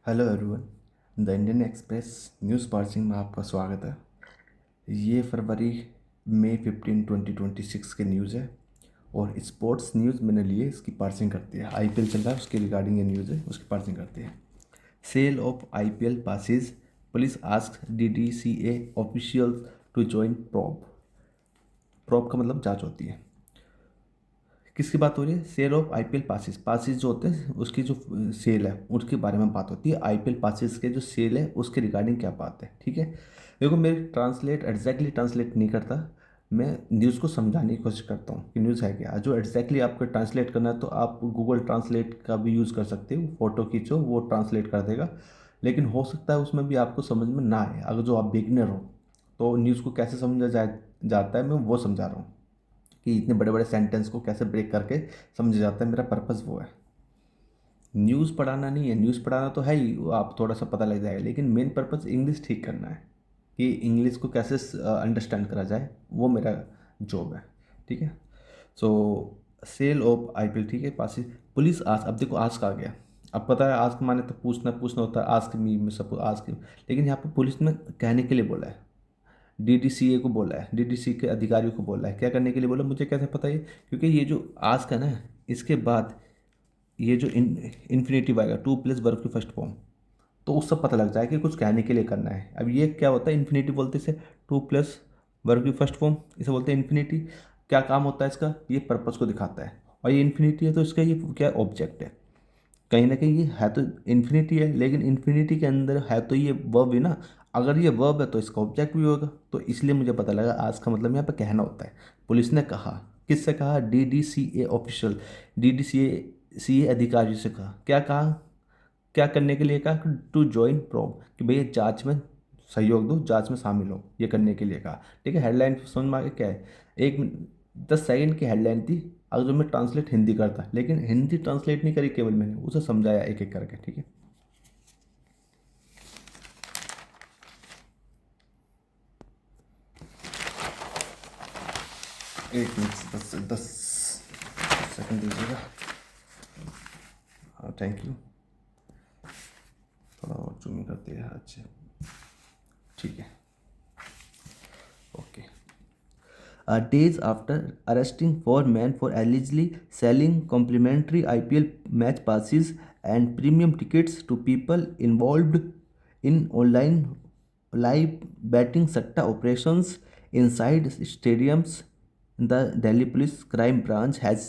Hello everyone. The Indian express news parsing में आपका स्वागत है। ये फरवरी मई 15 2026 के न्यूज़ है और स्पोर्ट्स न्यूज़ मैंने लिए इसकी पार्सिंग करती है। आईपीएल चल रहा है उसके रिगार्डिंग ये न्यूज़ है, उसकी पार्सिंग करती है। Sale of IPL passes, police ask DDCA officials to join probe. Probe का मतलब जांच होती है। किसकी बात हो रही है? Sale of IPL passes. Passes जो होते हैं उसकी जो सेल है उसके बारे में बात होती है। आईपीएल पासिस के जो सेल है उसके रिगार्डिंग क्या बात है, ठीक है। देखो, मेरे ट्रांसलेट एग्जैक्टली ट्रांसलेट नहीं करता, मैं न्यूज़ को समझाने की कोशिश करता हूँ कि न्यूज़ है क्या। जो एग्जैक्टली आपको ट्रांसलेट करना है तो आप गूगल ट्रांसलेट का भी यूज़ कर सकते हो, फोटो खींचो वो ट्रांसलेट कर देगा। लेकिन हो सकता है उसमें भी आपको समझ में ना आए। अगर जो आप बिगनर हो तो न्यूज़ को कैसे समझा जाता है मैं वो समझा रहा हूँ कि इतने बड़े बड़े सेंटेंस को कैसे ब्रेक करके समझा जाता है। मेरा पर्पज़ वो है। न्यूज़ पढ़ाना नहीं है, न्यूज़ पढ़ाना तो है ही, वो आप थोड़ा सा पता लग जाएगा, लेकिन मेन पर्पज़ इंग्लिश ठीक करना है कि इंग्लिश को कैसे अंडरस्टैंड करा जाए, वो मेरा जॉब है, ठीक है। सो सेल ऑफ आईपीएल, ठीक है। पास पुलिस आज, अब देखो आज का आ गया। अब पता है आज माने तो पूछना पूछना होता है, आज के मी में सब आज के, लेकिन यहाँ पे पुलिस ने कहने के लिए बोला है। डीडीसीए को बोला है, डीडीसी के अधिकारियों को बोला है, क्या करने के लिए बोला मुझे कैसे पता है? क्योंकि ये जो आज का ना, इसके बाद ये जो इन्फिनेटिव आएगा, टू प्लस वर्ब की फर्स्ट फॉर्म, तो उससे पता लग जाए कि कुछ कहने के लिए करना है। अब ये क्या होता है? इन्फिनेटिव बोलते हैं इसे, टू प्लस वर्ब की फर्स्ट फॉर्म, इसे बोलते हैं इन्फिनिटी। क्या काम होता है इसका? ये पर्पस को दिखाता है। और ये इन्फिनिटी है तो इसका ये क्या ऑब्जेक्ट है? कहीं ना कहीं ये है तो इन्फिनिटी है, लेकिन इन्फिनिटी के अंदर है तो ये वर्ब ही ना। अगर ये वर्ब है तो इसका ऑब्जेक्ट भी होगा। तो इसलिए मुझे पता लगा आज का मतलब यहाँ पे कहना होता है। पुलिस ने कहा, किससे कहा? डीडीसीए ऑफिशियल, डीडीसीए अधिकारी से कहा। क्या कहा? क्या करने के लिए कहा? टू ज्वाइन प्रोब, कि भैया जांच में सहयोग दो, जांच में शामिल हो, ये करने के लिए कहा, ठीक है। हेडलाइन समझ में आ गया क्या है? 10 सेकंड की हेडलाइन थी। अगर जो मैं ट्रांसलेट हिंदी करता, लेकिन हिंदी ट्रांसलेट नहीं करी, केवल मैंने उसे समझाया एक एक करके, ठीक है। एक मिनट, 10 सेकंड दीजिएगा। हाँ, थैंक यू। थोड़ा और जूमिंग करते हैं, अच्छा, ठीक है, okay. Days after arresting four men for allegedly selling complimentary IPL match passes and premium tickets to people involved in online live betting satta operations inside stadiums, the Delhi Police Crime Branch has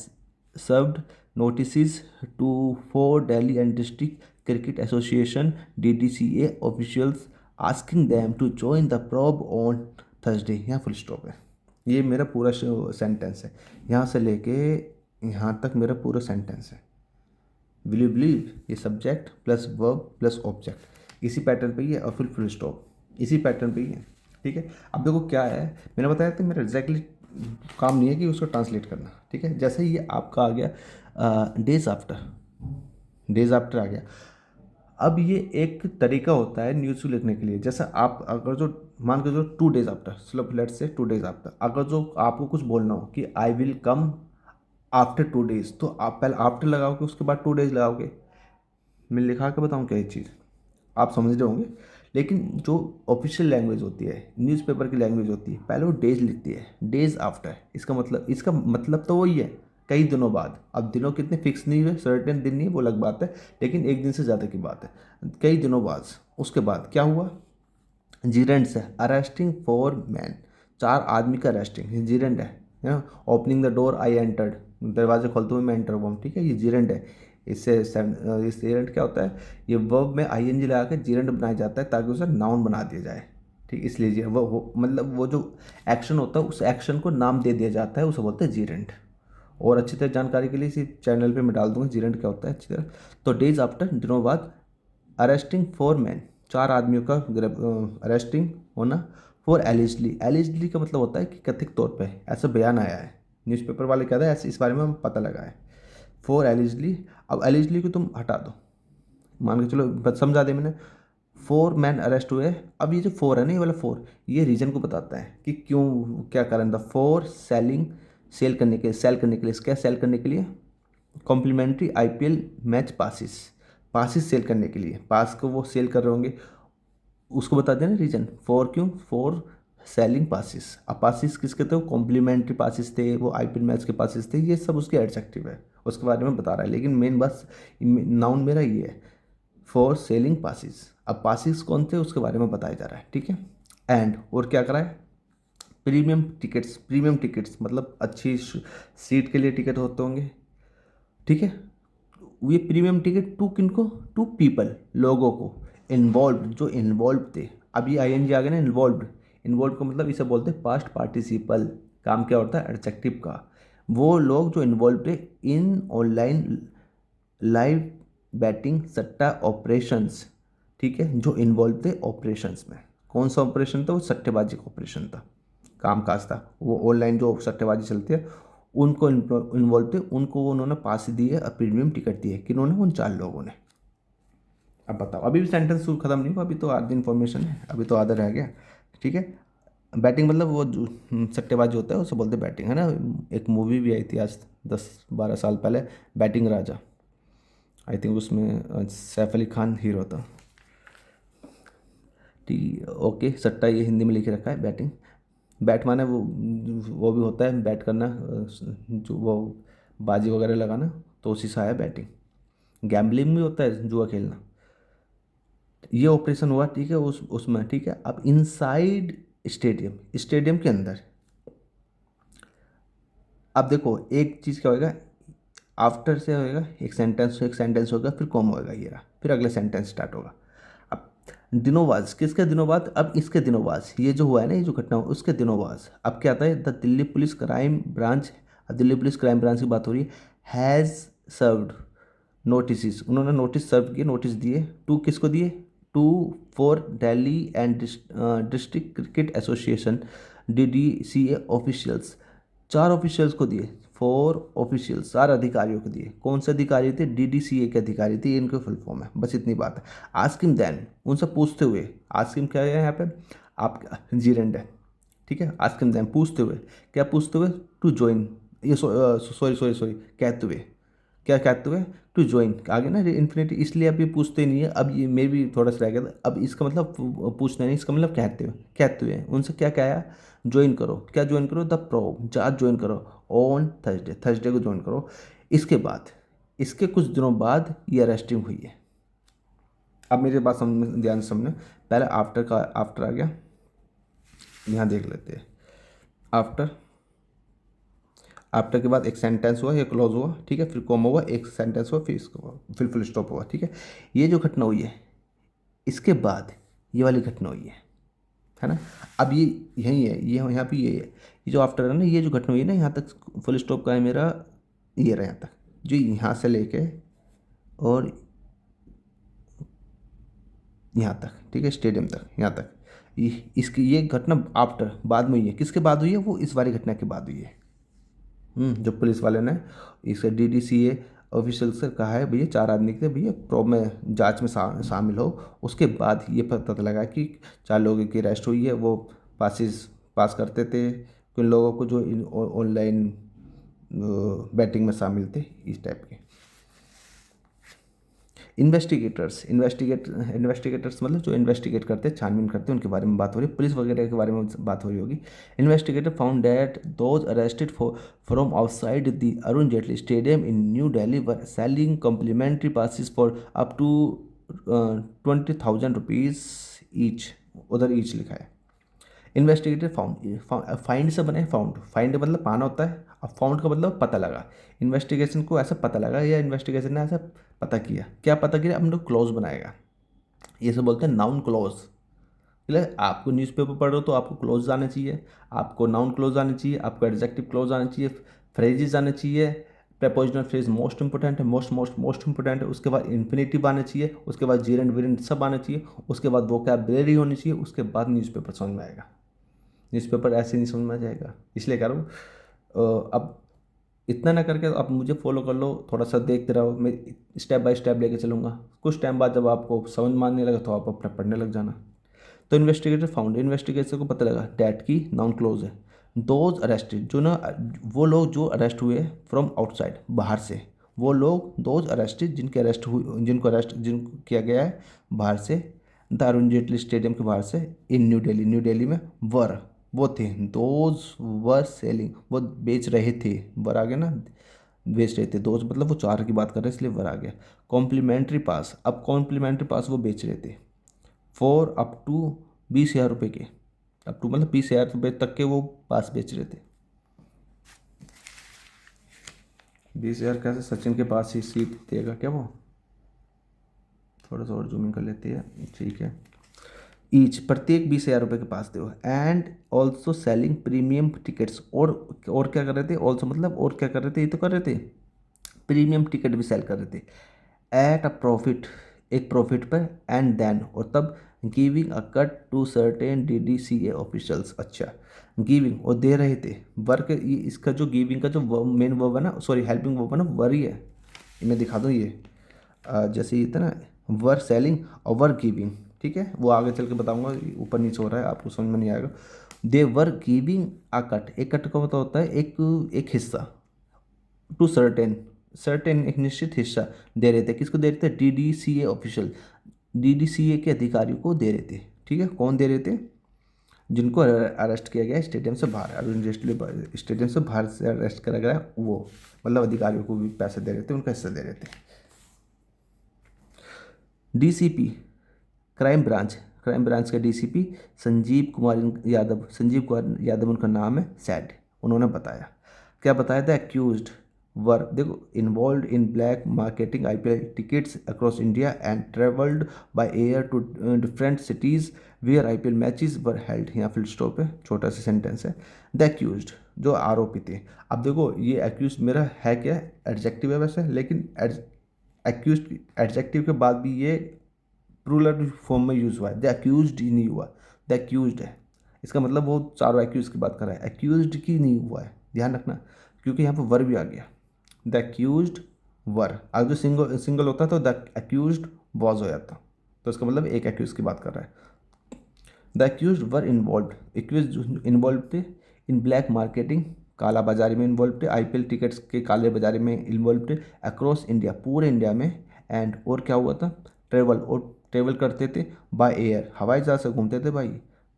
served notices to four Delhi and District Cricket Association (DDCA) officials asking them to join the probe on Thursday. यहाँ full stop है। ये मेरा पूरा sentence है, यहाँ से लेके यहाँ तक मेरा पूरा सेंटेंस है। Will you believe? ये subject plus verb plus object इसी पैटर्न पे ही है और फिर फुल स्टॉप इसी पैटर्न पे ही है, ठीक है। अब देखो क्या है, मैंने बताया था मेरा एग्जैक्टली काम नहीं है कि उसको ट्रांसलेट करना, ठीक है। जैसे ये आपका आ गया डेज आफ्टर, डेज आफ्टर आ गया। अब ये एक तरीका होता है न्यूज़ को लिखने के लिए। जैसे आप अगर जो मान के जो 2 डेज आफ्टर, चलो लेट्स से 2 डेज आफ्टर, अगर जो आपको कुछ बोलना हो कि I will come after 2 days, तो आप पहले आफ्टर लगाओगे, उसके बाद 2 डेज लगाओगे। मैं लिखा के बताऊँ क्या ये चीज़? आप समझ रहे होंगे। लेकिन जो ऑफिशियल लैंग्वेज होती है, न्यूज़पेपर की लैंग्वेज होती है, पहले वो डेज लिखती है, डेज आफ्टर। इसका मतलब तो वही है, कई दिनों बाद। अब दिनों कितने फिक्स नहीं हुए, सर्टेन दिन नहीं, वो अलग बात है, लेकिन एक दिन से ज़्यादा की बात है, कई दिनों बाद। उसके बाद क्या हुआ? जीरेंट्स है, अरेस्टिंग 4 मैन, 4 आदमी का अरेस्टिंग, जीरेंट है ना। Opening the door I entered, दरवाजे खोलते हुए मैं एंटर हुआ हूँ, ठीक है, ये जीरेंट है। इस जीरेंट क्या होता है? ये वर्ब में आईएनजी लगा के जीरेंट बनाया जाता है ताकि उसे नाउन बना दिया जाए, ठीक। इसलिए वो मतलब वो जो एक्शन होता है उस एक्शन को नाम दे दिया जाता है, उसे बोलते हैं जीरेंट। और अच्छी तरह जानकारी के लिए इसी चैनल पे मैं डाल दूंगा जीरेंट क्या होता है अच्छी तरह। तो डेज आफ्टर, दिनों बाद, अरेस्टिंग 4 मैन, 4 आदमियों का अरेस्टिंग होना। फॉर एलिजली, एलिजली का मतलब होता है कि कथित तौर पे ऐसा बयान आया है, न्यूज़पेपर वाले कहते हैं ऐसे, इस बारे में हमें पता लगा है। फॉर एलिजली, अब एलिजली को तुम हटा दो, मान के चलो समझा दे मैंने। 4 मैन अरेस्ट हुए। अब ये जो 4 है ना, ये वाला 4, ये रीजन को बताता है कि क्यों, क्या कारण था। फॉर सेलिंग, सेल करने के लिए क्या सेल करने के लिए? Complimentary IPL match passes, passes sale करने के लिए, पास को वो सेल कर रहे होंगे, उसको बता देना रीजन फॉर, क्यों फॉर सेलिंग पासिस। अब पासिस किसके थे, वो कॉम्प्लीमेंट्री पासिस थे, वो आईपीएल मैच के पासिस थे, ये सब उसके एडजेक्टिव है, उसके बारे में बता रहा है, लेकिन मेन बस नाउन मेरा ये है फॉर सेलिंग पासिस। अब पासिस कौन थे उसके बारे में बताया जा रहा है, ठीक है। एंड और क्या करा है, प्रीमियम टिकट्स, प्रीमियम टिकट्स मतलब अच्छी सीट के लिए टिकट होते होंगे, ठीक है। ये प्रीमियम टिकट टू किनको, टू पीपल, लोगों को, इन्वॉल्व, जो इन्वॉल्व थे। अब ये आईएनजी आ गया ना, इन्वॉल्व, इन्वॉल्व का मतलब इसे बोलते हैं पास्ट पार्टिसिपल। काम क्या होता है, एडजेक्टिव का। वो लोग जो इन्वॉल्व थे इन ऑनलाइन लाइव बैटिंग सट्टा ऑपरेशंस, ठीक है, जो इन्वॉल्व थे ऑपरेशंस में। कौन सा ऑपरेशन था, वो सट्टेबाजी का ऑपरेशन था, कामकाज था, वो ऑनलाइन जो सट्टेबाजी चलती है उनको इन्वॉल्व थे, उनको उन्होंने पास दिए और प्रीमियम टिकट दिए, किन्होंने, उन 4 लोगों ने। अब बताओ, अभी भी सेंटेंस खत्म नहीं हुआ, अभी तो आधी इन्फॉर्मेशन है, अभी तो आधा रह गया, ठीक है। बैटिंग मतलब वो जो सट्टेबाजी होता है उसे बोलते हैं बैटिंग, है ना। एक मूवी भी आई थी आज 10-12 साल पहले, बैटिंग राजा, आई थिंक उसमें सैफ अली खान हीरो था। ठीक, ओके, सट्टा ये हिंदी में लिख के रखा है, बैटिंग। बैट माने वो भी होता है बैट करना, जो वो बाजी वगैरह लगाना, तो उसी से आया बैटिंग। गैम्बलिंग भी होता है, जुआ खेलना। ये ऑपरेशन हुआ, ठीक है, उसमें, ठीक है। अब इनसाइड स्टेडियम, स्टेडियम के अंदर, अब देखो एक चीज़ क्या होएगा, आफ्टर से होएगा एक सेंटेंस होगा, फिर कॉमा होएगा, ये रहा, फिर अगला सेंटेंस स्टार्ट होगा। अब दिनों बाद, किसके दिनों बाद, अब इसके दिनों बाद, ये जो हुआ है ना, ये जो घटना हुआ उसके दिनों बाद, अब क्या आता है, the Delhi police crime branch, Delhi police crime branch की बात हो रही है, हैज़ सर्व्ड नोटिस, उन्होंने नोटिस सर्व किए, नोटिस दिए, टू किसको दिए, to four Delhi and district cricket association DDCA officials, 4 officials को दिए, 4 ऑफिशियल्स, 4 अधिकारियों को दिए। कौन से अधिकारी थे, DDCA के अधिकारी थे, ये इनके फुल फॉर्म है, बस इतनी बात है। आस्किम देन, उनसे पूछते हुए, आस्किम क्या है यहाँ पे, आप जीरेंड है, ठीक है। आस्किम देन पूछते हुए, क्या पूछते हुए, टू ज्वाइन, ये सॉरी कहते हुए, क्या कहते हुए, टू ज्वाइन, आगे ना इन्फिनिटी, इसलिए अब ये पूछते नहीं है, अब ये मे भी थोड़ा सा रह गया था, अब इसका मतलब पूछना नहीं, इसका मतलब कहते हुए, कहते हुए उनसे क्या कहा, ज्वाइन करो, क्या ज्वाइन करो, द प्रो, आज ज्वाइन करो, ऑन थर्सडे, थर्सडे को ज्वाइन करो। इसके बाद, इसके कुछ दिनों बाद ये अरेस्टिंग हुई है। अब मेरी बात ध्यान से समझना, पहले आफ्टर का, आफ्टर आ गया, यहाँ देख लेते हैं, आफ्टर, आफ्टर के बाद एक सेंटेंस हुआ, एक क्लॉज हुआ, ठीक है, फिर कॉमा हुआ, एक सेंटेंस हुआ, फिर इसको फिर फुल स्टॉप हुआ, ठीक है। ये जो घटना हुई है, इसके बाद ये वाली घटना हुई है ना। अब ये यही है, ये यहाँ पे ये है, ये जो आफ्टर है ना, ये जो घटना हुई है ना, यहाँ तक फुल स्टॉप का है मेरा, ये रहा यहाँ तक, जो यहाँ से लेके और यहाँ तक, ठीक है, स्टेडियम तक, यहाँ तक, इसकी ये घटना आफ्टर, बाद में हुई है, किसके बाद हुई है, वो इस वाली घटना के बाद हुई है। जो पुलिस वाले ने इसे DDCA ऑफिशियल से कहा है, भैया 4 आदमी थे, भैया प्रॉब में जांच में शामिल हो। उसके बाद ये पता लगा कि 4 लोगों की अरेस्ट हुई है, वो पास करते थे कुछ लोगों को जो ऑनलाइन बैटिंग में शामिल थे, इस टाइप के। इन्वेस्टिगेटर्स मतलब जो इन्वेस्टिगेट करते हैं, छानबीन करते हैं, उनके बारे में बात हो रही है, पुलिस वगैरह के बारे में बात हो रही होगी। Investigator found that those arrested from outside the Arun Jaitley stadium in New Delhi were selling complimentary passes for up to 20,000 rupees each, उधर ईच लिखा है। इन्वेस्टिगेटर फाउंड, फाइंड से बने फाउंड, फाइंड मतलब पाना होता है, अब फाउंड का मतलब पता लगा। इन्वेस्टिगेशन को ऐसा पता लगा, या इन्वेस्टिगेशन ने ऐसा पता किया, क्या पता किया, अब हम लोग क्लोज बनाएगा, ये सब बोलते हैं नाउन क्लोज। इसलिए आपको न्यूज़पेपर पढ़ रहे हो तो आपको क्लोज आने चाहिए, आपको नाउन क्लोज आने चाहिए, आपको एडजेक्टिव क्लोज आने चाहिए, फ्रेजेस आने चाहिए, प्रपोजिशनल फ्रेज मोस्ट इंपॉर्टेंट है, मोस्ट इंपॉर्टेंट है, उसके बाद इन्फिनेटिव आने चाहिए, उसके बाद जीरेंड वीरेंड सब आने चाहिए, उसके बाद वोकैबुलरी होनी चाहिए, उसके बाद न्यूज़पेपर समझ में आएगा। न्यूज़पेपर ऐसे नहीं समझ में आ जाएगा, इसलिए कह रहा हूँ। अब इतना ना करके आप मुझे फॉलो कर लो, थोड़ा सा देखते रहो, मैं स्टेप बाय स्टेप लेके चलूँगा। कुछ टाइम बाद जब आपको समझ में आने लगा तो आप अपना पढ़ने लग जाना। तो इन्वेस्टिगेटर फाउंड, इन्वेस्टिगेशन को पता लगा डैट की नाउन क्लोज है, दोज अरेस्टेड, जो ना वो लोग जो अरेस्ट हुए फ्रॉम आउटसाइड, बाहर से, वो लोग दोज अरेस्टेड जिनको किया गया है बाहर से, द अरुण जेटली स्टेडियम के बाहर से, इन न्यू दिल्ली में, वर वो थे, दोज वर सेलिंग वो बेच रहे थे, वर आ गया ना, बेच रहे थे, दोज मतलब वो चार की बात कर रहे हैं इसलिए वर आ गया। कॉम्प्लीमेंट्री पास, अब कॉम्प्लीमेंट्री पास वो बेच रहे थे फॉर अप टू 20,000 रुपये के, अप टू मतलब 20,000 रुपये तक के वो पास बेच रहे थे। 20,000 कैसे, सचिन के पास ही सीट देगा क्या वो, थोड़ा सा और जूमिंग कर लेते हैं, ठीक है। ईच प्रत्येक 20,000 रुपये के पास दो, and also selling premium tickets, और क्या कर रहे थे, ऑल्सो मतलब और क्या कर रहे थे, ये तो कर रहे थे, प्रीमियम टिकट भी सेल कर रहे थे एट अ प्रॉफिट, एक प्रॉफिट पर, एंड देन और तब, giving a cut to certain DDCA officials, अच्छा गिविंग और दे रहे थे, वर्क इसका जो गिविंग का जो मेन वर्ब है ना, सॉरी हेल्पिंग वर्ब है ना, वर ही है, ये मैं दिखा दूँ ये, जैसे ये था ना, वर सेलिंग और वर गिविंग, ठीक है, वो आगे चल के बताऊंगा, ऊपर नीचे हो रहा है आपको समझ में नहीं आएगा। दे वर गिविंग अ कट, एक कट का मतलब होता है एक एक हिस्सा, टू सर्टेन, सर्टेन एक निश्चित हिस्सा दे रहे थे, किसको दे रहे थे, DDCA ऑफिशियल, DDCA के अधिकारियों को दे रहे थे, ठीक है, कौन दे रहे थे, जिनको अरेस्ट किया गया स्टेडियम से बाहर, अरुण जेटली स्टेडियम से बाहर से अरेस्ट करा गया वो, मतलब अधिकारियों को भी पैसे दे रहे थे, उनका हिस्सा दे रहे थे। DCP क्राइम ब्रांच का DCP संजीव कुमार यादव उनका नाम है, सैड, उन्होंने बताया, क्या बताया था, एक्यूज्ड वर देखो involve in black marketing IPL tickets across India and travelled by air to different cities where IPL matches were held, यहाँ फुल स्टॉप है, छोटा सा सेंटेंस है। द एक्यूज्ड जो आरोपी थे, अब देखो ये एक्यूज मेरा है क्या, एडजेक्टिव है वैसे, लेकिन एक्यूज एडजेक्टिव के बाद भी ये प्लूरल फॉर्म में यूज़ हुआ है, द अक्यूज्ड ही नहीं हुआ, द अक्यूज्ड है, इसका मतलब वो चारों एक्यूज की बात कर रहा है, एक्यूज्ड की नहीं हुआ है, ध्यान रखना, क्योंकि यहाँ पर वर भी आ गया, द अक्यूज्ड वर, अगर जो सिंगल होता तो द अक्यूज्ड वॉज हो जाता, तो इसका मतलब एक एक्यूज की बात कर रहा है। The accused were involve, accuse involve थे इन ब्लैक मार्केटिंग, काला बाजारी में इन्वॉल्व थे, IPL टिकट्स के काले बाजारी में इन्वॉल्व थे, अक्रॉस इंडिया पूरे इंडिया में, एंड और क्या हुआ था, ट्रेवल करते थे, बाय एयर हवाई जहाज से घूमते थे भाई,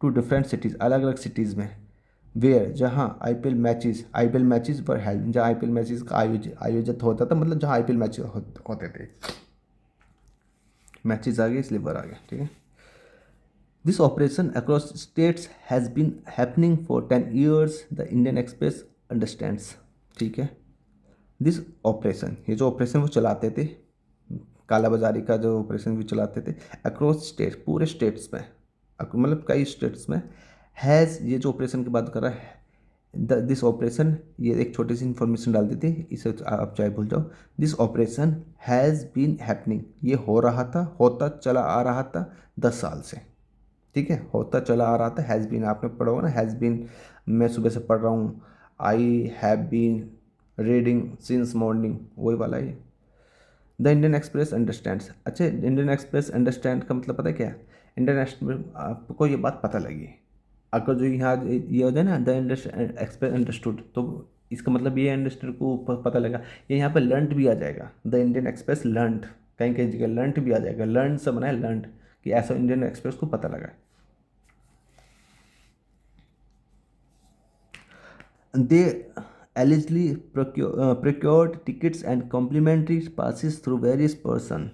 टू डिफरेंट सिटीज़ अलग अलग सिटीज़ में, वेयर जहाँ IPL मैचेस वर हेल्ड, जहाँ IPL मैचेस का आयोजित होता था, मतलब जहाँ IPL मैच होते थे, मैचेस आ गए इसलिए वर आ गया, ठीक है। This operation across states has been happening for 10 years, the Indian Express understands, ठीक है। दिस ऑपरेशन, ये जो ऑपरेशन वो चलाते थे, काला बाजारी का जो ऑपरेशन भी चलाते थे, अक्रॉस स्टेट पूरे स्टेट्स में, मतलब कई स्टेट्स में, हैज़ ये जो ऑपरेशन की बात कर रहा है, दिस ऑपरेशन, ये एक छोटी सी इन्फॉर्मेशन डाल दी थी, इसे आप चाहे भूल जाओ, this operation has been happening, ये हो रहा था, होता चला आ रहा था 10 साल से, ठीक है, होता चला आ रहा था, हैज़ बीन आपने पढ़ा होगा ना, हैज़ बीन मैं सुबह से पढ़ रहा हूँ, I have been reading since morning, वही वाला है। द इंडियन एक्सप्रेस अंडरस्टैंड्स, अच्छा इंडियन एक्सप्रेस अंडरस्टैंड का मतलब पता है क्या है, इंडियन एक्सप्रेस, आपको ये बात पता लगी, अगर जो यहाँ ये हो जाए ना, द एक्सप्रेस अंडरस्टूड, तो इसका मतलब ये अंडरस्टूड को पता लगा, ये यहाँ पे लर्नड भी आ जाएगा, द इंडियन एक्सप्रेस लर्नड, कहीं कहीं जगह लर्नड भी आ जाएगा, लर्न से बना है लर्नड, कि ऐसा इंडियन एक्सप्रेस को पता लगा। They allegedly procured tickets and complimentary passes through various person.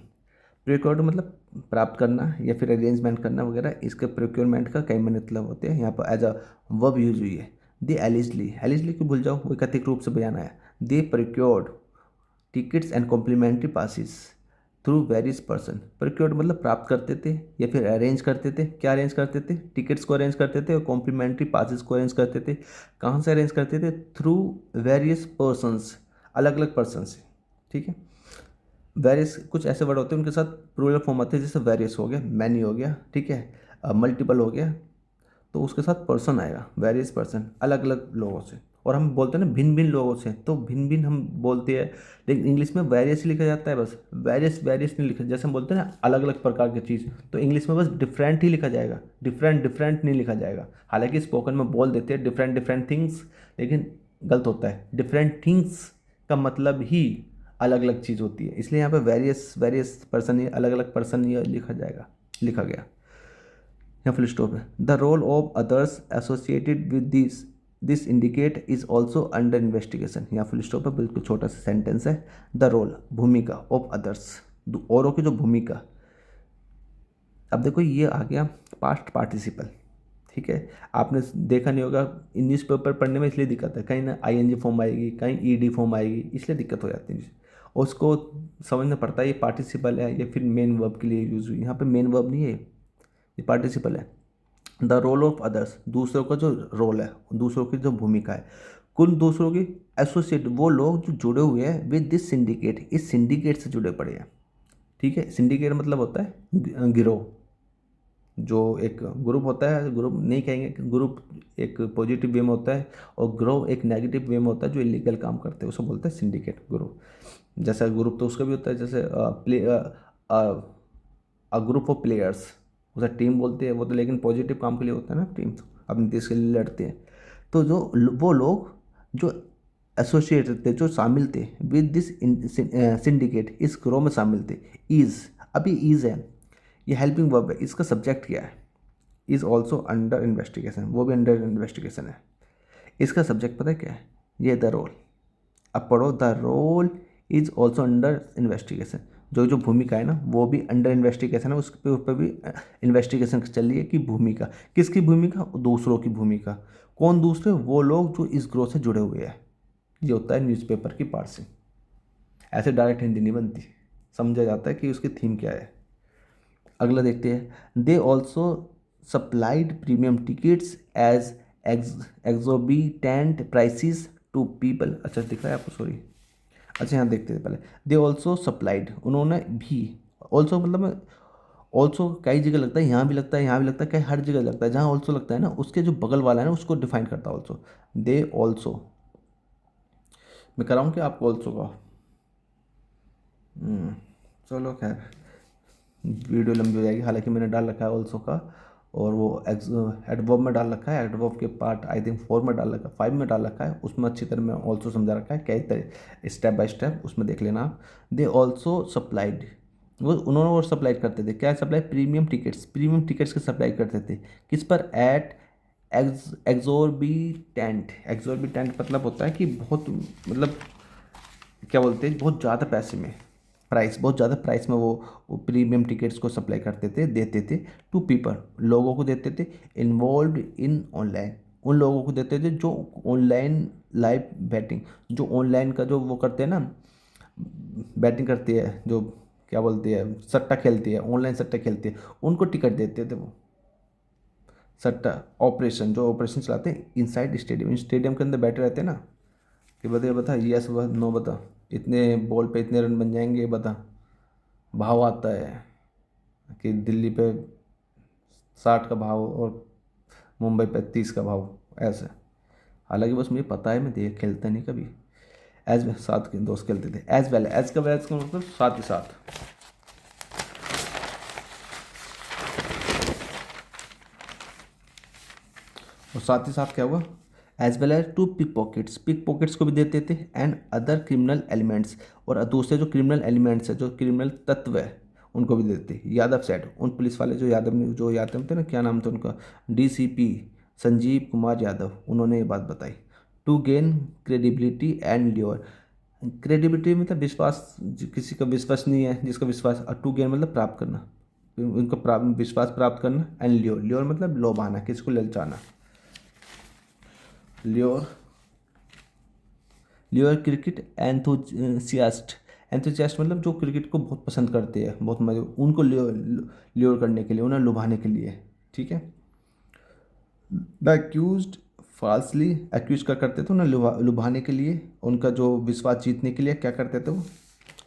Procured मतलब प्राप्त करना या फिर अरेंजमेंट करना वगैरह, इसके प्रोक्योरमेंट का कई मतलब होते हैं, यहाँ पर एज अ वर्ब यूज हुई है। दे एलिजली को भूल जाओ, वो कथित रूप से बयान आया, they procured tickets and complimentary passes through various person, procured मतलब प्राप्त करते थे या फिर अरेंज करते थे, क्या अरेंज करते थे, टिकट्स को अरेंज करते थे और कॉम्प्लीमेंट्री पासिस को अरेंज करते थे, कहाँ से अरेंज करते थे, थ्रू वेरियस पर्सनस, अलग अलग पर्सन से, ठीक है। वेरियस कुछ ऐसे वर्ड होते हैं उनके साथ प्लूरल फॉर्म आते हैं, जैसे वेरियस हो गया, मैनी हो गया, ठीक है, मल्टीपल हो गया, तो उसके साथ पर्सन आएगा, वेरियस पर्सन, अलग अलग लोगों से, और हम बोलते हैं ना भिन्न भिन्न लोगों से, तो भिन्न भिन्न हम बोलते हैं, लेकिन इंग्लिश में वेरियस ही लिखा जाता है बस, वेरियस वेरियस नहीं लिखा, जैसे हम बोलते हैं ना अलग अलग प्रकार की चीज़, तो इंग्लिश में बस डिफरेंट ही लिखा जाएगा, डिफरेंट डिफरेंट नहीं लिखा जाएगा, हालांकि स्पोकन में बोल देते हैं डिफरेंट डिफरेंट थिंग्स, लेकिन गलत होता है, डिफरेंट थिंग्स का मतलब ही अलग अलग चीज़ होती है, इसलिए यहाँ पे वेरियस वेरियस पर्सन, ये अलग अलग पर्सन ये लिखा गया। यहाँ फुल स्टॉप है। The role of others associated with this indicate is also under investigation. यहाँ फुल स्टॉप है, बिल्कुल छोटा सा सेंटेंस है। द रोल भूमिका ऑफ अदर्स, औरों की जो भूमिका। अब देखो ये आ गया पास्ट पार्टिसिपल, ठीक है। आपने देखा नहीं होगा, न्यूज़पेपर पढ़ने में इसलिए दिक्कत है, कहीं ना आईएनजी फॉर्म आएगी, कहीं ईडी फॉर्म आएगी, इसलिए दिक्कत हो जाती है। और उसको समझना पड़ता है ये पार्टिसिपल है या फिर मेन वर्ब के लिए यूज़ हुई। यहाँ पे मेन वर्ब नहीं है, ये पार्टिसिपल है। द रोल ऑफ अदर्स, दूसरों का जो रोल है, दूसरों की जो भूमिका है। कुल दूसरों की एसोसिएट, वो लोग जो जुड़े हुए हैं विद दिस सिंडिकेट, इस सिंडिकेट से जुड़े पड़े हैं, ठीक है। सिंडिकेट मतलब होता है गिरोह। जो एक ग्रुप होता है, ग्रुप नहीं कहेंगे, ग्रुप एक पॉजिटिव वे में होता है और ग्रोह एक नेगेटिव वे में होता है, जो इलीगल काम करते हैं उसको बोलते हैं सिंडिकेट ग्रुप। जैसा ग्रुप तो उसका भी होता है, जैसे ग्रुप ऑफ प्लेयर्स, उसे टीम बोलते हैं वो तो, लेकिन पॉजिटिव काम के लिए होता है ना, टीम अपने देश के लिए लड़ते हैं। तो जो वो लोग जो एसोसिएट थे, जो शामिल थे विद दिस सिंडिकेट, इस ग्रोह में शामिल थे। इज़, अभी इज़ है, ये हेल्पिंग वर्ब है, इसका सब्जेक्ट क्या है? इज़ ऑल्सो अंडर इन्वेस्टिगेशन, वो भी अंडर इन्वेस्टिगेशन है। इसका सब्जेक्ट पता है क्या है? ये द रोल। अब पढ़ो, the role is also under investigation. जो जो भूमिका है ना वो भी अंडर इन्वेस्टिगेशन है, उसके ऊपर भी इन्वेस्टिगेशन चल रही है कि भूमिका किसकी भूमिका? दूसरों की भूमिका। कौन दूसरे? वो लोग जो इस ग्रोह से जुड़े हुए हैं। ये होता है न्यूज़पेपर की पार्सिंग। ऐसे डायरेक्ट हिंदी नहीं बनती, समझा जाता है कि उसकी थीम क्या है। अगला देखते हैं। They also supplied premium tickets as exorbitant prices to people. अच्छा दिख रहा है आपको, सॉरी। अच्छा यहाँ देखते हैं पहले। दे ऑल्सो सप्लाइड, उन्होंने भी, ऑल्सो मतलब ऑल्सो कई जगह लगता है, यहाँ भी लगता है, यहाँ भी लगता है, कई हर जगह लगता है। जहाँ ऑल्सो लगता है ना, उसके जो बगल वाला है ना उसको डिफाइन करता है ऑल्सो। दे ऑल्सो, मैं कराऊँ क्या आपको ऑल्सो का? चलो खैर, वीडियो लंबी हो जाएगी। हालांकि मैंने डाल रखा है ऑल्सो का, और वो एडवर्ब में डाल रखा है, एडवर्ब के पार्ट आई थिंक 4 में डाल रखा है, 5 में डाल रखा है, उसमें अच्छी तरह मैं ऑल्सो समझा रखा है कई तरह, स्टेप बाय स्टेप, उसमें देख लेना आप। दे ऑल्सो सप्लाइड, वो उन्होंने और सप्लाई करते थे, क्या supply? Premium tickets, premium tickets की सप्लाई करते थे। किस पर? एट एक्सोर्बिटेंट। एक्सोर्बिटेंट मतलब होता है कि बहुत, मतलब क्या बोलते हैं, बहुत ज़्यादा पैसे में, प्राइस, बहुत ज़्यादा प्राइस में वो प्रीमियम टिकट्स को सप्लाई करते थे, देते थे टू पीपल, लोगों को देते थे। इन्वॉल्व इन ऑनलाइन, उन लोगों को देते थे जो ऑनलाइन लाइव बैटिंग, जो ऑनलाइन का जो वो करते हैं ना, बैटिंग करती है, जो क्या बोलती है, सट्टा खेलती है, ऑनलाइन सट्टा खेलती है, उनको टिकट देते थे वो। सट्टा ऑपरेशन, जो ऑपरेशन चलाते हैं इनसाइड स्टेडियम, स्टेडियम के अंदर बैठे रहते हैं ना, कि बता यस नो, बता इतने बॉल पे इतने रन बन जाएंगे, बता। भाव आता है कि दिल्ली पे 60 का भाव और मुंबई पे 30 का भाव, ऐसे। हालांकि बस मुझे पता है, मैं देख खेलता नहीं कभी। एज साथ के दोस्त खेलते थे। एज वेल, एज का मतलब साथ ही साथ। और साथ ही साथ क्या हुआ? As well as to pick pockets, pick pockets को भी देते थे, एंड अदर क्रिमिनल एलिमेंट्स, और दूसरे जो क्रिमिनल एलिमेंट्स है, जो क्रिमिनल तत्व है, उनको भी देते। यादव सेड, उन पुलिस वाले जो यादव थे ना, क्या नाम था उनका, डीसीपी संजीव कुमार यादव, उन्होंने ये बात बताई। To gain credibility and lure, credibility मतलब विश्वास, किसी का विश्वास नहीं है जिसका विश्वास, और टू गेन मतलब प्राप्त करना, उनका विश्वास प्राप्त करना, एंड ल्योर, ल्योर मतलब लोभाना, किसी को ललचाना। Lure, lure cricket enthusiast, enthusiast मतलब जो क्रिकेट को बहुत पसंद करते हैं, बहुत मजे, उनको ल्योर, ल्योर करने के लिए, उन्हें लुभाने के लिए, ठीक है। द अक्यूज्ड फॉल्सली, अक्यूज क्या करते थे? उन्हें लुभाने के लिए, उनका जो विश्वास जीतने के लिए क्या करते थे वो?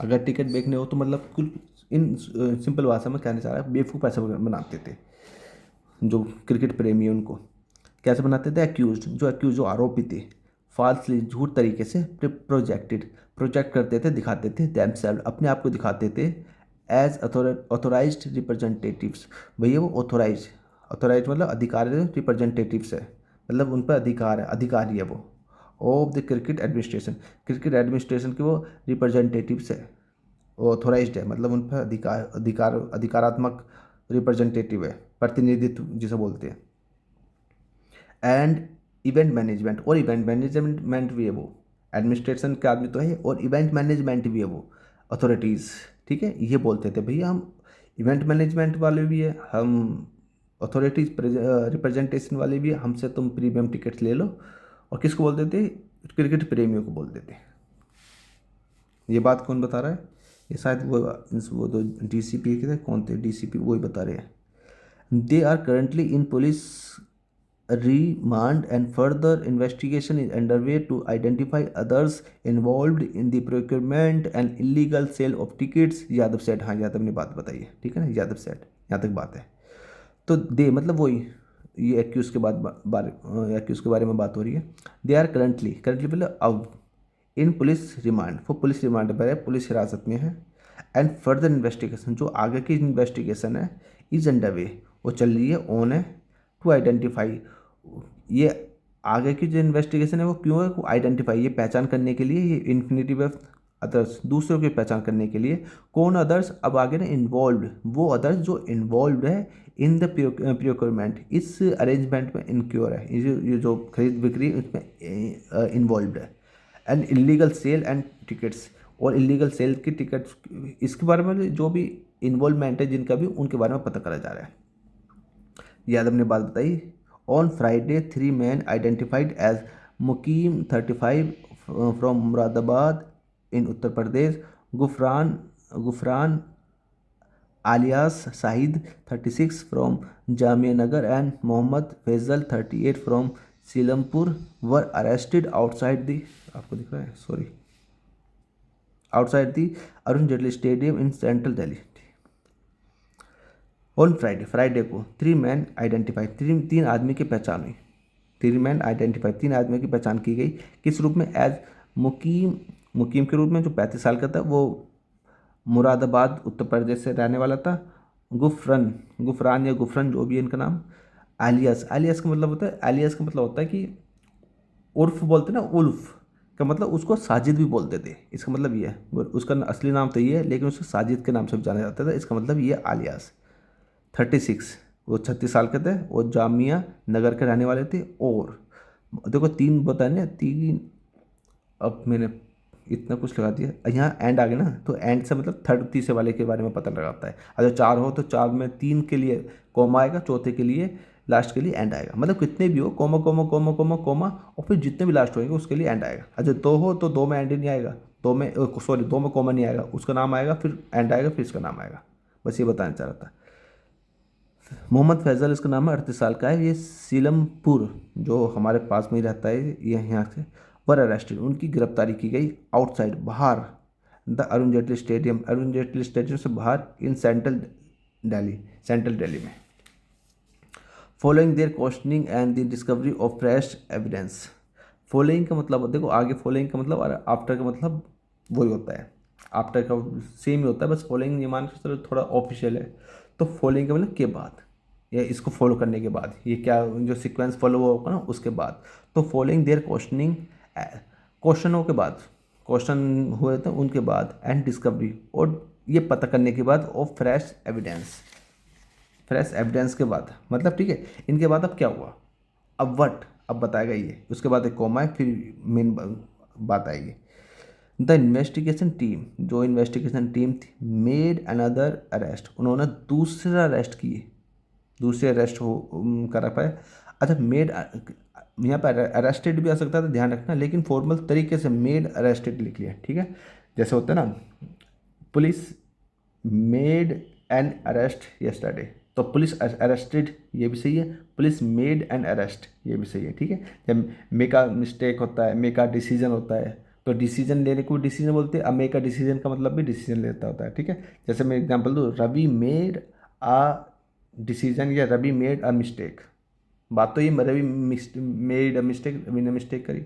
अगर टिकट बेचने हो तो मतलब कुल इन सिंपल भाषा में कहना चाह रहा है, बेवकूफ़ पैसे बनाते थे जो क्रिकेट प्रेमी है उनको। कैसे बनाते थे? अक्यूज, जो अक्यूज, जो आरोपी थे, फॉल्सली, झूठ तरीके से, प्रोजेक्टेड, प्रोजेक्ट करते थे, दिखाते थे, देमसेल्व, अपने आप को दिखाते थे, एज ऑथोराइज्ड रिप्रेजेंटेटिव्स। भैया वो ऑथोराइज, ऑथोराइज मतलब अधिकारी, रिप्रेजेंटेटिव्स है मतलब उन पर अधिकार है, अधिकारी है वो। Of the cricket administration, cricket administration के वो रिप्रेजेंटेटिव्स है, ऑथोराइज्ड है, मतलब उन पर अधिकारात्मक रिप्रेजेंटेटिव है, प्रतिनिधित्व जिसे बोलते हैं। एंड इवेंट मैनेजमेंट, और इवेंट मैनेजमेंट भी है वो, एडमिनिस्ट्रेशन के आदमी तो है और इवेंट मैनेजमेंट भी है वो अथॉरिटीज़, ठीक है। ये बोलते थे भैया हम इवेंट मैनेजमेंट वाले भी है, हम अथॉरिटीज़ रिप्रेजेंटेशन वाले भी है, हमसे तुम प्रीमियम टिकट्स ले लो। और किसको बोलते थे? क्रिकेट प्रेमियों को बोलते थे। ये बात कौन बता रहा है? ये शायद वो तो डीसीपी के थे, कौन थे डीसीपी, वही बता रहे हैं। They are currently in police remand and further investigation is underway to identify others involved in the procurement and illegal sale of tickets, Yadav सेठ। हाँ, यादव ने बात बताई है, ठीक है ना, यादव सेठ, यहाँ तक बात है। तो दे मतलब वही, ये एक्यूज के एक्यूज के बारे में बात हो रही है। दे आर करंटली मतलब अब इन पुलिस रिमांड, वो पुलिस रिमांड पर है, पुलिस हिरासत में है। एंड फर्दर इन्वेस्टिगेशन, जो आगे की इन्वेस्टिगेशन है, इज अंडर वे, वो चल रही है, ऑन है। टू आइडेंटिफाई, ये आगे की जो इन्वेस्टिगेशन है वो क्यों है? को आइडेंटिफाई, ये पहचान करने के लिए, ये इन्फिनिटिव ऑफ अदर्स, दूसरों की पहचान करने के लिए। कौन अदर्स? अब आगे ना इन्वॉल्व, वो अदर्स जो इन्वॉल्व है इन द प्रोक्योरमेंट, इस अरेंजमेंट में इनक्योर है, ये जो खरीद बिक्री उसमें इन्वॉल्व है। And illegal sale and tickets, और इलीगल सेल की टिकट्स, इसके बारे में जो भी इन्वॉल्वमेंट है जिनका भी, उनके बारे में पता करा जा रहा है। यादव ने बात बताई। On Friday 3 men identified as Mukim 35 from Moradabad in Uttar Pradesh, Gufran alias Shahid 36 from Jamia Nagar and Mohammad Faizal 38 from Seelampur were arrested outside the, आपको दिख रहा है, sorry, outside the Arun Jaitley stadium in central Delhi. On Friday को 3 men आइडेंटिफाई, तीन आदमी की पहचान हुई। 3 men आइडेंटिफाई, 3 आदमियों की पहचान की गई। किस रूप में? एज मुकीम के रूप में, जो 35 साल का था, वो मुरादाबाद उत्तर प्रदेश से रहने वाला था। गुफरान या गुफरन, जो भी है इनका नाम। आलियास का मतलब होता है, आलियास का मतलब होता है कि उर्फ बोलते हैं ना, उल्फ का मतलब उसको साजिद भी बोलते थे, इसका मतलब ये है। उसका असली नाम तो ये है, लेकिन उसको साजिद के नाम से भी जाना जाता था, इसका मतलब ये आलियास। 36, वो 36 साल के थे, वो जामिया नगर के रहने वाले थे। और देखो 3 बताए ना, 3, अब मैंने इतना कुछ लगा दिया, यहाँ एंड आ गया ना, तो एंड से मतलब थर्ड तीसरे वाले के बारे में पता लगाता है। अगर 4 हो तो 4 में 3 के लिए कॉमा आएगा, चौथे के लिए, लास्ट के लिए एंड आएगा। मतलब कितने भी हो, comma comma comma comma comma, और फिर जितने भी लास्ट होंगे उसके लिए एंड आएगा। अच्छा 2 हो तो 2 में एंड नहीं आएगा, 2 में सॉरी 2 में कॉमा नहीं आएगा, उसका नाम आएगा, फिर एंड आएगा, फिर इसका नाम आएगा। बस ये बताना चाह रहा था। मोहम्मद फैज़ल इसका नाम है, 38 साल का है, ये सीलमपुर जो हमारे पास में ही रहता है, ये यहाँ से, पर अरेस्टेड, उनकी गिरफ्तारी की गई आउटसाइड, बाहर, द अरुण जेटली स्टेडियम से बाहर, इन सेंट्रल दिल्ली में। Following their questioning and the discovery of fresh evidence. Following का मतलब देखो, आगे फॉलोइंग का मतलब और आफ्टर का मतलब वही होता है, आफ्टर का सेम ही होता है, बस फॉलोइंग ये मान के चलो थोड़ा ऑफिशियल है। तो फॉलोइंग का मतलब के बाद, या इसको फॉलो करने के बाद, ये क्या जो सीक्वेंस फॉलो होगा ना उसके बाद। तो फॉलोइंग देयर क्वेश्चनिंग, क्वेश्चनों के बाद, क्वेश्चन हुए थे उनके बाद, एंड डिस्कवरी, और ये पता करने के बाद, ऑफ फ्रेश एविडेंस के बाद, मतलब ठीक है। इनके बाद अब क्या हुआ, अब बताएगा ये, उसके बाद एक कॉमा है, फिर मेन बात आएगी। द इन्वेस्टिगेशन टीम, जो इन्वेस्टिगेशन टीम थी, मेड अनदर अरेस्ट, उन्होंने दूसरे अरेस्ट हो करा पाए। अच्छा मेड, यहाँ पर अरेस्टेड भी आ सकता था, ध्यान रखना, लेकिन फॉर्मल तरीके से मेड अरेस्टेड लिख लिया, ठीक है। जैसे होता है ना, police made an arrest yesterday, तो पुलिस अरेस्टेड ये भी सही है, पुलिस मेड एन अरेस्ट ये भी सही है, ठीक है। जब मेका मिस्टेक होता है, मेका डिसीजन होता है, तो डिसीजन लेने को डिसीजन बोलते हैं। अब मेका डिसीजन का मतलब भी डिसीजन लेता होता है, ठीक है। जैसे मैं एग्जांपल दूँ, रवि मेड आ डिसीजन, या रवि मेड अ मिस्टेक, बात तो ये Ravi made a mistake, Ravi ने मिस्टेक करी।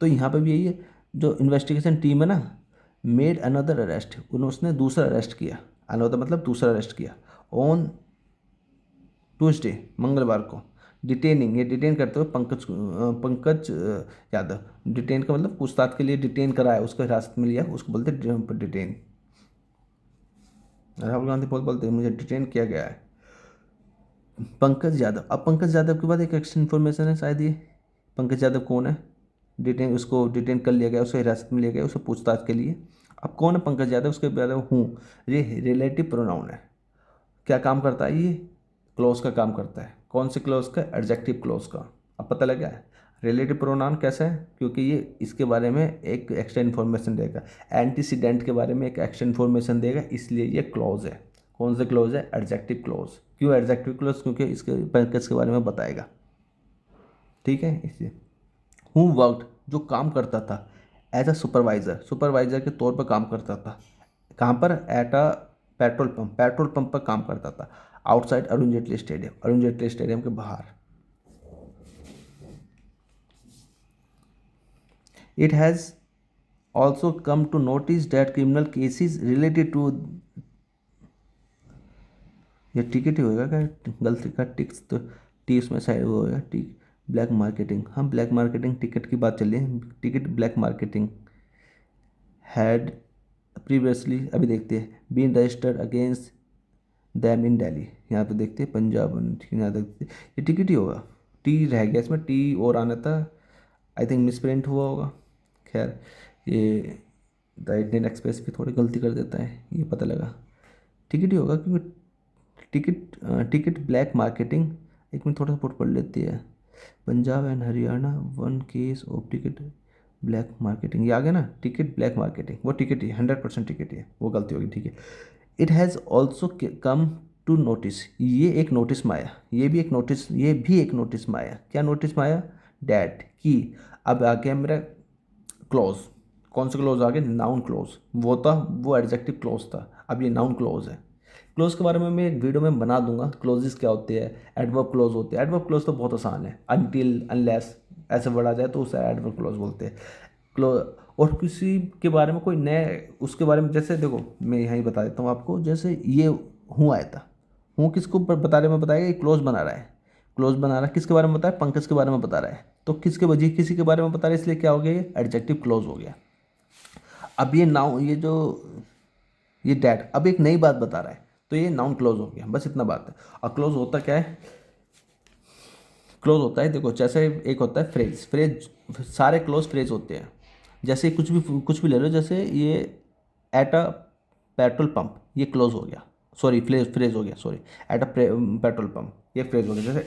तो यहाँ पे भी यही है, जो इन्वेस्टिगेशन टीम है ना, मेड अनदर अरेस्ट, उसने दूसरा अरेस्ट किया, अनदर मतलब दूसरा अरेस्ट किया, ऑन ट्यूसडे मंगलवार को, डिटेनिंग, ये डिटेन करते हुए पंकज यादव। डिटेन का मतलब पूछताछ के लिए डिटेन कराया, उसको हिरासत में लिया, उसको बोलते डिटेन। राहुल गांधी बोलते हैं मुझे डिटेन किया गया है। पंकज यादव, अब पंकज यादव के बाद एक एक्स्ट्रा इन्फॉर्मेशन है शायद, ये पंकज यादव कौन है? डिटेन, उसको डिटेन कर लिया गया, उसे हिरासत में लिया गया, उसे पूछताछ के लिए। अब कौन है पंकज यादव? उसके बाद हूँ, ये रिलेटिव प्रोनाउन है। क्या काम करता है ये? क्लोज का काम करता है। कौन से क्लोज का? एडजेक्टिव क्लोज का। अब पता लगा है रिलेटिव प्रोनाउन कैसा है, क्योंकि ये इसके बारे में एक एक्स्ट्रा इन्फॉर्मेशन देगा, एंटीसीडेंट के बारे में एक एक्स्ट्रा इन्फॉर्मेशन देगा, इसलिए ये क्लोज है। कौन सा क्लोज है? Adjective close. क्यों एडजेक्टिव क्लोज? क्योंकि इसके पैकेज के बारे में बताएगा। ठीक है, इसलिए हु वर्कड, जो काम करता था, एज अ सुपरवाइजर, सुपरवाइजर के तौर पर काम करता था। कहाँ पर? At a petrol pump, petrol pump पर काम करता था। Outside Arun Jaitley stadium, Arun Jaitley stadium के बाहर। It has also come to notice that criminal cases related to, ये टिकट ही होगा क्या? गलती का टिक्स तो टी उसमें शायद वो होगा टिक। ब्लैक मार्केटिंग, हम ब्लैक मार्केटिंग टिकट की बात चलिए। Ticket black marketing had previously, अभी देखते हैं, been registered against them in Delhi. यहाँ पे देखते हैं पंजाब, यहाँ देखते हैं, ये टिकट ही होगा। टी रह गया इसमें, टी और आना था, आई थिंक मिसप्रिंट हुआ होगा। खैर, ये द इंडियन एक्सप्रेस भी थोड़ी गलती कर देता है, ये पता लगा। टिकट ही होगा, क्योंकि टिकट ब्लैक मार्केटिंग, एक मिनट थोड़ा सा पढ़ लेती है। Punjab and Haryana one case of ticket black marketing, ये आ गया ना, टिकट ब्लैक मार्केटिंग, वो टिकट ही 100% टिकट ही है, वो गलती होगी, ठीक है। It has also come to notice, ये एक नोटिस में आया, ये भी एक नोटिस, ये भी एक नोटिस में आया। क्या नोटिस में आया? डैट की। अब आ गया मेरा क्लोज। कौन सा क्लोज आ गया? Noun close. वो था, वो एडजेक्टिव क्लोज था, अब ये नाउन क्लोज है। क्लोज के बारे में मैं एक वीडियो में बना दूंगा, क्लोजेस क्या होते हैं, एडवर्ब क्लोज होते हैं। एडवर्ब क्लोज तो बहुत आसान है, अनटिल, अनलेस ऐसे वर्ड आ जाए तो उसे एडवर्ब क्लोज बोलते हैं। क्लो और किसी के बारे में कोई नए, उसके बारे में, जैसे देखो मैं यहाँ ही बता देता हूँ आपको, जैसे ये हूँ आया था, हूँ किसको बता रहे में बताएगा, ये क्लोज बना रहा है। क्लोज बना रहा है किसके बारे में बता रहा है? पंकज के बारे में बता रहा है। तो किसके वजह, किसी के बारे में बता रहा है, इसलिए क्या हो गया? ये एडजेक्टिव क्लोज हो गया। अब ये नाउन, ये जो ये डैट अब एक नई बात बता रहा है, तो ये नाउन क्लोज हो गया, बस इतना बात है। और क्लोज होता क्या है? क्लोज होता है, देखो जैसे एक होता है फ्रेज, फ्रेज सारे क्लोज फ्रेज होते हैं। जैसे कुछ भी ले लो, जैसे ये एट अ पेट्रोल पंप, ये क्लोज हो गया, सॉरी फ्रेज फ्रेज हो गया, sorry. Eight a petrol pump, ये फ्रेज हो गया। जैसे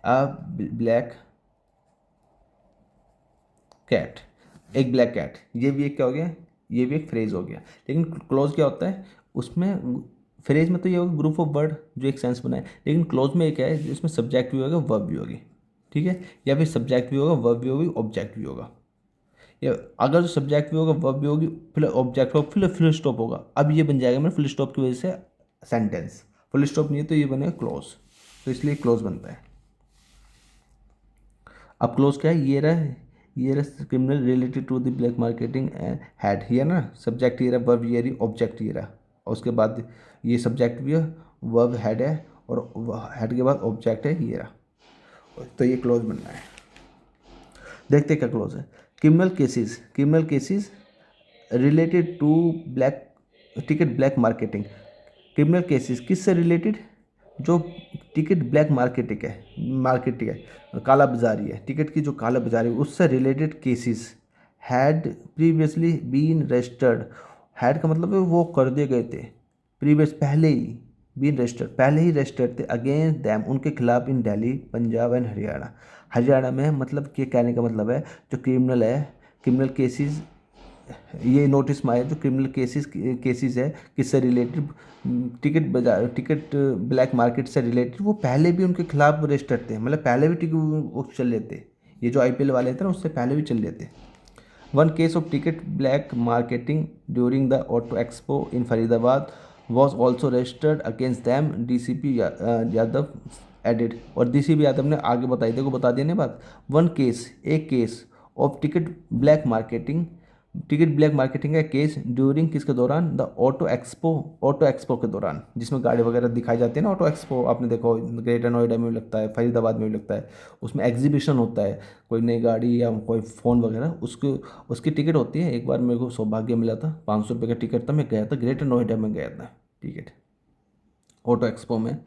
अ ब्लैक कैट, एक ब्लैक कैट, ये भी एक क्या हो गया? ये भी एक फ्रेज हो गया। लेकिन क्लोज क्या होता है उसमें? फ्रेज में तो ये होगा ग्रुप ऑफ वर्ड जो एक सेंस बनाए, लेकिन क्लोज में एक है जिसमें सब्जेक्ट भी होगा, वर्ब भी होगी, ठीक है। या फिर सब्जेक्ट भी होगा, वर्ब भी होगी, ऑब्जेक्ट भी होगा। या अगर जो सब्जेक्ट भी होगा, वर्ब भी होगी, फिर ऑब्जेक्ट होगा, फिर फुल स्टॉप होगा। अब ये बन जाएगा मेरा फुल स्टॉप की वजह से सेंटेंस। फुल स्टॉप नहीं है तो ये बनेगा क्लोज, तो इसलिए क्लोज बनता है। अब क्लोज क्या है? ये रहा criminal related to the black marketing had, ये ना सब्जेक्ट, ये रहा वर्ब, ये रही ऑब्जेक्ट, ये रहा, और उसके बाद ये सब्जेक्ट भी है, वर्ब हेड है, और हेड के बाद ऑब्जेक्ट है, ये रहा, तो ये क्लोज बनना है। देखते क्या क्लोज है। Criminal cases related to black ticket black marketing. Criminal cases किससे रिलेटेड? जो टिकट ब्लैक मार्केटिंग है, काला बाजारी है, टिकट की जो काला बाजारी है, उससे related cases had previously been registered. Had का मतलब है वो कर दिए गए थे, प्रीवियस पहले ही, बीन रजिस्टर्ड पहले ही रजिस्टर्ड थे, अगेंस्ट दैम उनके खिलाफ, इन दिल्ली, पंजाब एंड हरियाणा। हरियाणा में, मतलब कि कहने का मतलब है जो क्रिमिनल है, क्रिमिनल केसेस, ये नोटिस में आया जो क्रिमिनल केसेस है किससे रिलेटेड? टिकट बाजार, टिकट ब्लैक मार्केट से रिलेटेड, वो पहले भी उनके खिलाफ रजिस्टर्ड थे, मतलब पहले भी टिकट वो चल लेते। ये जो आईपीएल वाले थे ना, उससे पहले भी चल लेते। One case of ticket black marketing during the auto expo in Faridabad was also registered against them, DCP Yadav added. और डीसीपी यादव ने आगे बताई, देखो बता दिया ना बात। वन केस, एक case of ticket black marketing ticket black marketing का केस ड्यूरिंग किसके दौरान, द ऑटो एक्सपो के दौरान, जिसमें गाड़ी वगैरह दिखाई जाती है ना। ऑटो एक्सपो आपने देखा हो, ग्रेटर नोएडा में भी लगता है, फरीदाबाद में भी लगता है। उसमें एग्जीबिशन होता है, कोई नई गाड़ी या कोई फ़ोन वगैरह, उसकी उसकी टिकट होती है। एक बार मेरे को सौभाग्य मिला था, 500 रुपये का टिकट था, मैं गया था, ग्रेटर नोएडा में गया था टिकट ऑटो एक्सपो में,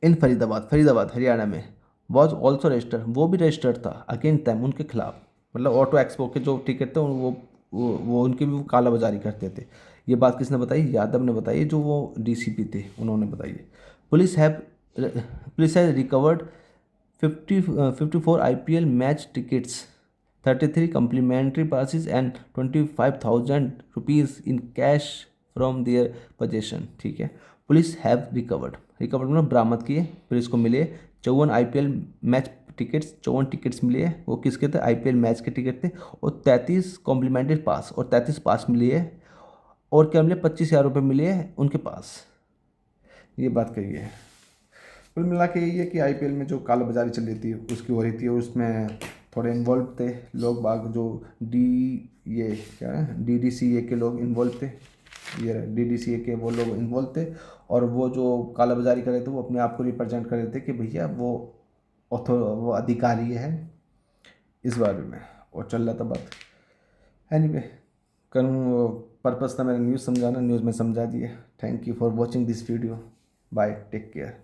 इन फरीदाबाद हरियाणा में। वॉज ऑल्सो रजिस्टर्ड, वो भी रजिस्टर्ड था अगेंस्ट दैम, उनके खिलाफ। मतलब ऑटो एक्सपो के जो टिकट थे वो उनकी भी वो काला बाजारी करते थे। ये बात किसने बताई, यादव ने बताई, जो वो डीसीपी थे, उन्होंने बताई है। Police have police has recovered 54 IPL match tickets, 33 complimentary passes and 25,000 rupees in cash from there possession. ठीक है, पुलिस हैव रिकवर्ड मतलब बरामद किए, पुलिस को मिले 54 IPL मैच टिकट्स, 54 टिकट्स मिले हैं। वो किसके थे, IPL मैच के टिकट थे। और 33 कॉम्प्लीमेंट्री पास, और 33 पास मिले है। और क्या मिले, 25,000 रुपये मिले हैं उनके पास। ये बात कही है। कुल मिला के यही है कि आईपीएल में जो काला बाजारी चल रही थी उसकी हो रही थी, और उसमें थोड़े इन्वॉल्व थे लोग बाग, जो डी ये क्या है DDCA के लोग इन्वॉल्व थे। ये DDCA के वो लोग इन्वॉल्व थे, और वो जो काला बाजारी कर रहे थे वो अपने आप को रिप्रेजेंट कर रहे थे कि भैया वो अधिकारी है इस बारे में, और चल रहा था बात। एनीवे, करूँ पर्पज़ था मेरा न्यूज़ समझाना, न्यूज़ में समझा दिए। Thank you for watching this video. Bye, take care.